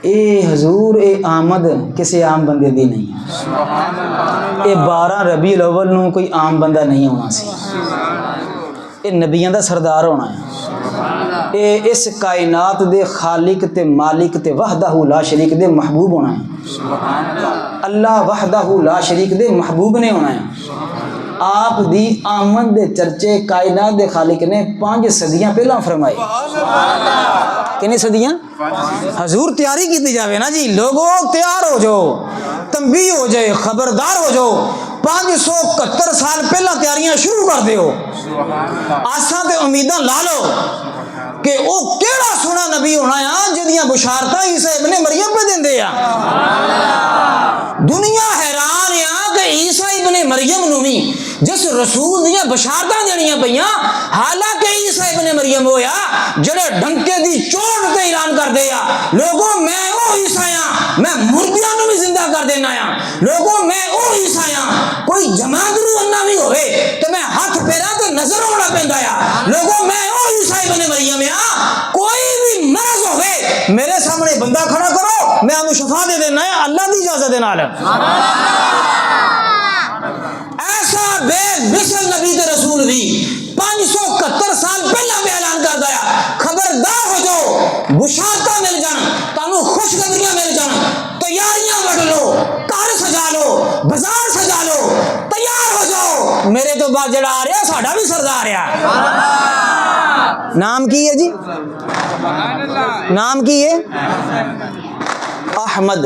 ए हजूर ए आमद किसी आम बंदे दी नहीं है। ये 12 रबीउल अव्वल नूं कोई आम बंदा नहीं होना सी, ये नबियां दा सरदार होना है। ये इस कायनात दे खालिक ते मालिक ते वहदहू ला शरीक दे महबूब होना है। अल्लाह वहदहू ला शरीक दे महबूब ने होना है। आप दी आमद दे चर्चे कायनात दे खालिक ने 5 सदियां पहला फरमाए। कितनी सदियां? हजूर तैयारी की जावे ना जी, लोगों तैयार हो जाओ, तंबी हो जाए, खबरदार हो जाओ। 571 साल पहला तैयारियां शुरू कर दो। आसा ते उम्मीदां ला लो कि वो केड़ा सोना नबी होना है जिहदियां बुशारतां ईसा इब्ने मरियम पे देंदे आ। दुनिया हैरान है कि ईसा इब्ने मरियम नूं भी जिस रसूल दियां बशारतां देनियां पईयां, हालांकि ईसा इब्ने मरियम होया जेड़े डंके दी चोट ते ऐलान कर दे आ, लोगों मैं ओ ईसा आ, मैं मुर्दियां नूं भी जिंदा कर देना आ। लोगों मैं ओ ईसा आ, कोई जमात नूं अन्ना भी होवे ते मैं हाथ पैरां ते नजर होना पैंदा आ। लोगों मैं ओ ईसा इब्ने मरियम आ, कोई भी मर्ज होवे मेरे सामने बंदा खड़ा करो, मैं उन्हें शफा दे देना है अल्लाह की इजाजत दे नाल। ऐसा बेमिसल नबी ते रसूल भी 571 साल पहला भी ऐलान कर दिया, खबरदार हो जाओ, बुशारता मिल जान, तानू खुशखबरियां मिल जान, तैयारियां कर लो, घर सजा लो, बाजार सजा लो, तैयार हो जाओ। मेरे तो बाद जड़ा आ रहा साडा भी सरदार आ। नाम की है जी? नाम की है? अहमद।